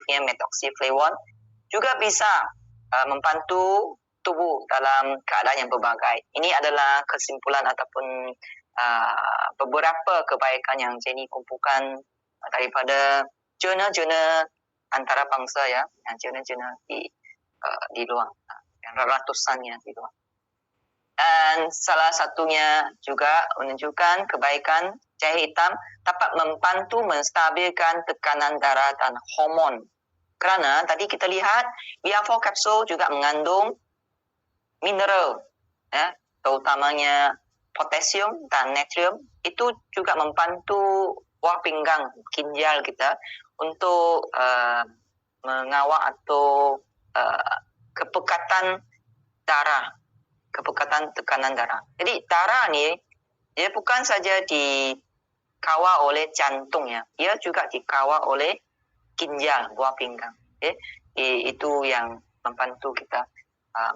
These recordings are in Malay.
punya methoxyflavone juga bisa membantu tubuh dalam keadaan yang berbagai. Ini adalah kesimpulan ataupun beberapa kebaikan yang Jenny kumpulkan daripada jurnal-jurnal antarabangsa ya, yang jurnal-jurnal di luar, yang ratusannya di luar. Dan salah satunya juga menunjukkan kebaikan jahe hitam dapat membantu menstabilkan tekanan darah dan hormon. Kerana tadi kita lihat BR4 kapsul juga mengandung mineral, ya, terutamanya potasium dan natrium. Itu juga membantu buah pinggang ginjal kita untuk mengawal atau kepekatan darah, kepekatan tekanan darah. Jadi darah ni dia bukan saja dikawal oleh jantung ya, dia juga dikawal oleh ginjal, buah pinggang. Okay? Itu yang membantu kita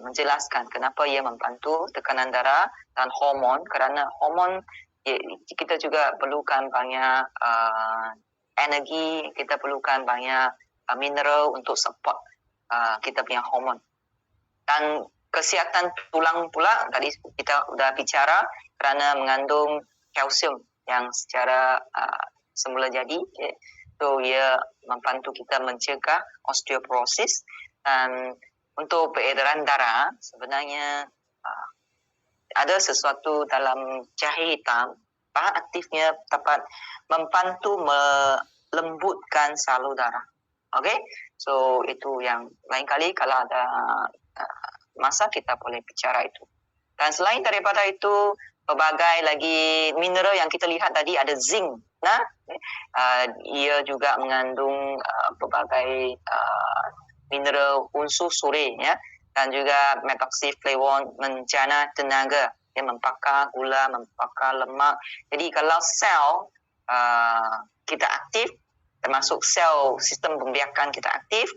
menjelaskan kenapa ia membantu tekanan darah dan hormon. Kerana hormon kita juga perlukan banyak energi, kita perlukan banyak mineral untuk support kita punya hormon. Dan kesihatan tulang pula tadi kita sudah bicara kerana mengandung kalsium yang secara semula jadi. Okay? So, ia membantu kita mencegah osteoporosis. Dan untuk peredaran darah, sebenarnya ada sesuatu dalam jahe hitam, bahan aktifnya dapat membantu melembutkan salur darah. Okay? So, itu yang lain kali kalau ada masa kita boleh bicara itu. Dan selain daripada itu, berbagai lagi mineral yang kita lihat tadi ada zinc. Nah, ia juga mengandung berbagai mineral unsur suri ya, dan juga methoxyflavone menjana tenaga, dia membakar gula, membakar lemak. Jadi kalau sel kita aktif, termasuk sel sistem pembiakan kita aktif,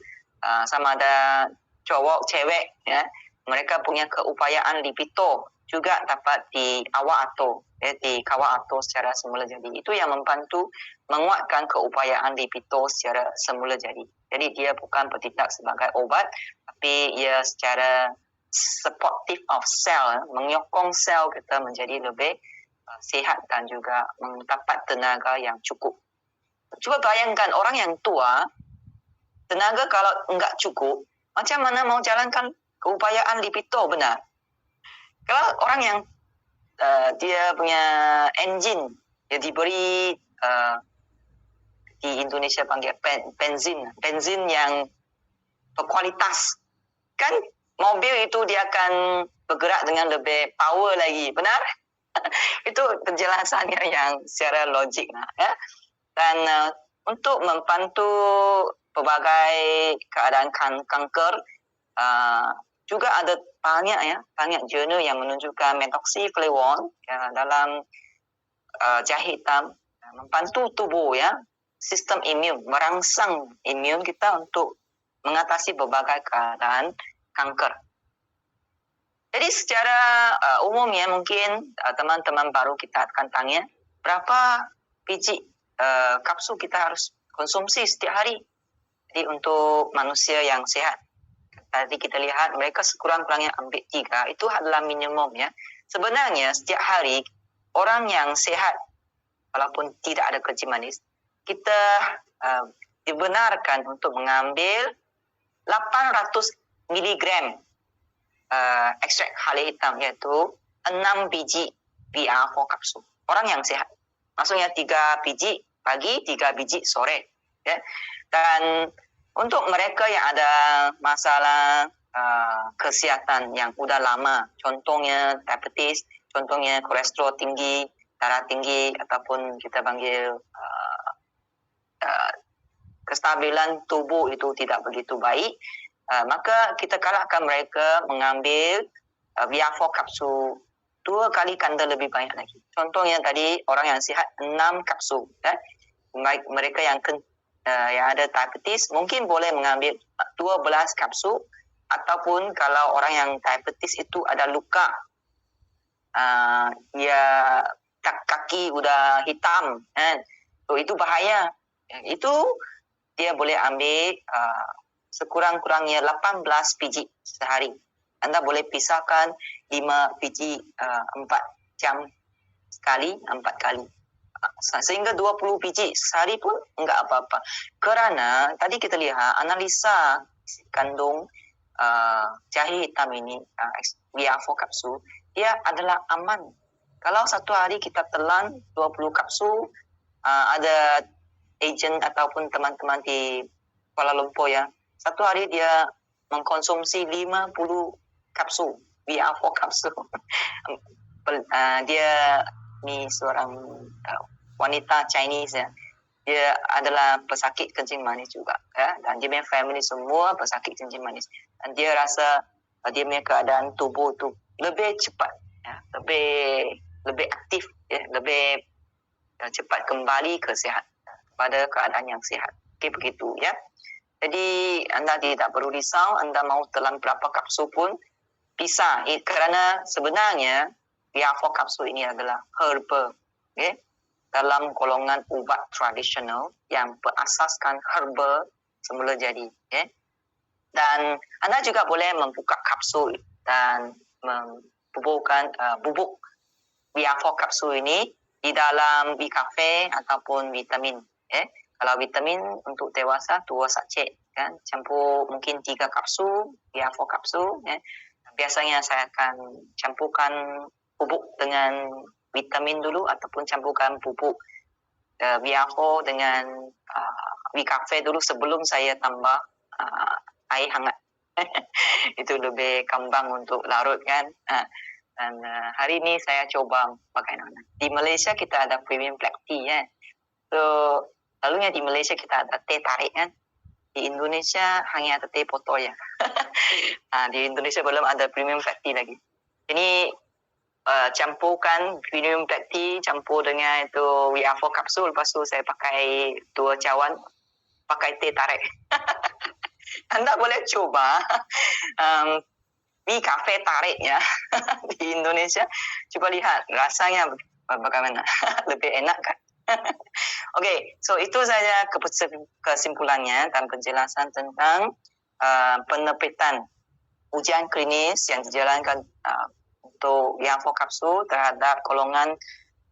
sama ada cowok cewek ya, mereka punya keupayaan libido juga dapat diawal atau secara semula jadi. Itu yang membantu menguatkan keupayaan libido secara semula jadi. Jadi dia bukan bertindak sebagai obat, tapi ia secara supportive of cell, menyokong sel kita menjadi lebih sihat dan juga mendapat tenaga yang cukup. Cuba bayangkan orang yang tua, tenaga kalau enggak cukup, macam mana mau jalankan keupayaan libido benar? Kalau orang yang dia punya engine, dia diberi di Indonesia panggil benzin yang berkualitas, kan mobil itu dia akan bergerak dengan lebih power lagi, benar? Itu penjelasannya yang secara logik ya. Dan untuk membantu berbagai keadaan kanker, juga ada banyak jurnal yang menunjukkan methoxyflavone ya, dalam jahe hitam membantu tubuh ya, sistem imun, merangsang imun kita untuk mengatasi berbagai keadaan kanker. Jadi secara umumnya mungkin teman-teman baru kita akan tanya, berapa biji kapsul kita harus konsumsi setiap hari? Jadi untuk manusia yang sehat, tadi kita lihat mereka sekurang-kurangnya ambil 3, itu adalah minimum ya. Sebenarnya setiap hari orang yang sehat, walaupun tidak ada kencing manis, kita dibenarkan untuk mengambil 800 miligram ekstrak jahe hitam, yaitu 6 biji BR4 kapsul. Orang yang sehat, maksudnya 3 biji pagi, 3 biji sore ya. Dan untuk mereka yang ada masalah kesihatan yang sudah lama, contohnya diabetes, contohnya kolesterol tinggi, darah tinggi, ataupun kita panggil kestabilan tubuh itu tidak begitu baik, maka kita galakkan mereka mengambil BR4 kapsul 2 kali ganda lebih banyak lagi. Contohnya tadi orang yang sihat 6 kapsul. Baik mereka yang ada diabetes mungkin boleh mengambil 12 kapsul, ataupun kalau orang yang diabetes itu ada luka, kaki udah hitam, so itu bahaya. Itu dia boleh ambil sekurang-kurangnya 18 biji sehari. Anda boleh pisahkan 5 biji 4 jam sekali, 4 kali. Sehingga 20 biji sehari pun enggak apa-apa. Kerana tadi kita lihat analisa kandung jahe hitam ini, BR4 kapsul, dia adalah aman. Kalau satu hari kita telan 20 kapsul, ada ejen ataupun teman-teman di Kuala Lumpur ya, satu hari dia mengkonsumsi 50 kapsul, BR4 kapsul. Dia ni seorang wanita Chinese ya. Dia adalah pesakit kencing manis juga ya, dan dia punya family semua pesakit kencing manis. Dan dia rasa dia punya keadaan tubuh tu lebih cepat ya, lebih aktif ya, lebih cepat kembali ke sihat, pada keadaan yang sihat. Okey, begitu ya. Jadi anda tidak perlu risau, anda mau telan berapa kapsul pun bisa, kerana sebenarnya BR4 kapsul ini adalah herbal, okay? Dalam golongan ubat tradisional yang berasaskan herbal semula jadi. Okay? Dan anda juga boleh membuka kapsul dan membubuhkan bubuk BR4 kapsul ini di dalam Bicafe ataupun vitamin. Okay? Kalau vitamin untuk dewasa 2 sachet, kan? Campur mungkin 3 kapsul, BR4 kapsul. Biasanya saya akan campurkan bubuk dengan vitamin dulu ataupun campurkan bubuk BR4 dengan Bicafe dulu sebelum saya tambah air hangat. Itu lebih kambang untuk larut kan. Dan hari ini saya coba bagaimana. Di Malaysia kita ada premium black tea kan. So selalunya di Malaysia kita ada teh tarik kan. Di Indonesia hanya ada teh botol ya. Di Indonesia belum ada premium black tea lagi. Ini campurkan premium black tea campur dengan itu BR4 kapsul, lepas tu saya pakai 2 cawan pakai teh tarik. Anda boleh coba di kafe tarik ya di Indonesia. Coba lihat rasanya bagaimana. Lebih enak kan? Okey, so itu saja kesimpulannya dan penjelasan tentang penerbitan ujian klinis yang dijalankan untuk BR4 kapsul terhadap golongan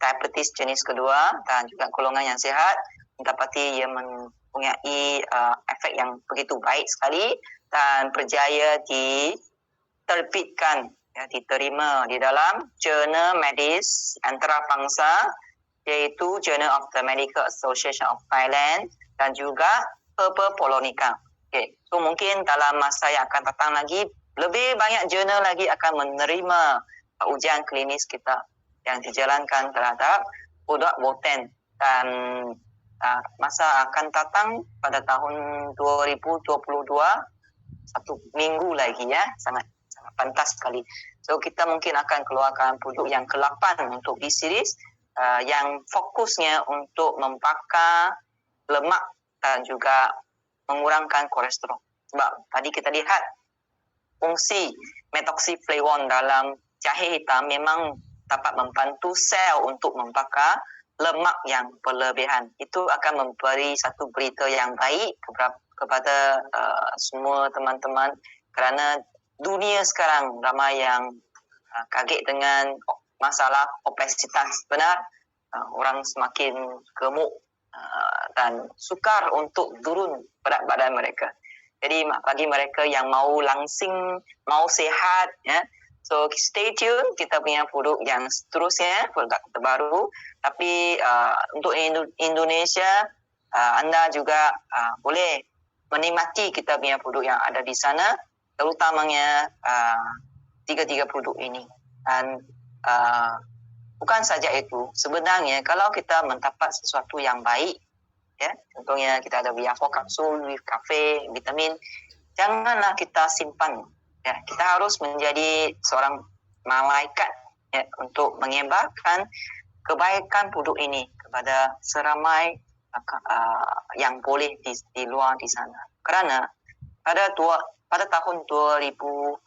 diabetes jenis kedua dan juga golongan yang sihat. Dapati ia mempunyai efek yang begitu baik sekali dan berjaya diterbitkan, ya, diterima di dalam jurnal medis antarabangsa, iaitu Journal of the Medical Association of Thailand dan juga Herpetologica. Okay. So mungkin dalam masa yang akan datang lagi, lebih banyak jurnal lagi akan menerima ujian klinis kita yang dijalankan terhadap produk Boten. Dan masa akan datang pada tahun 2022, 1 minggu lagi ya, sangat pantas sekali. So kita mungkin akan keluarkan produk yang ke-8 untuk B-series, yang fokusnya untuk membakar lemak dan juga mengurangkan kolesterol. Sebab tadi kita lihat fungsi methoxyflavone dalam jahe hitam memang dapat membantu sel untuk membakar lemak yang berlebihan. Itu akan memberi satu berita yang baik kepada semua teman-teman, kerana dunia sekarang ramai yang kaget dengan masalah obesitas. Benar, orang semakin gemuk dan sukar untuk turun berat badan mereka. Jadi bagi mereka yang mau langsing, mau sehat, ya, so stay tune, kita punya produk yang seterusnya, produk terbaru. Tapi untuk Indonesia, anda juga boleh menikmati kita punya produk yang ada di sana, terutamanya 3 produk ini. Dan bukan saja itu, sebenarnya kalau kita mendapat sesuatu yang baik, ya, contohnya kita ada BR4 kapsul, Bicafe, vitamin, janganlah kita simpan. Ya, kita harus menjadi seorang malaikat, ya, untuk menyebarkan kebaikan produk ini kepada seramai yang boleh di luar di sana. Kerana pada tahun 2022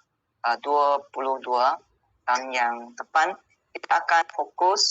tahun yang depan, kita akan fokus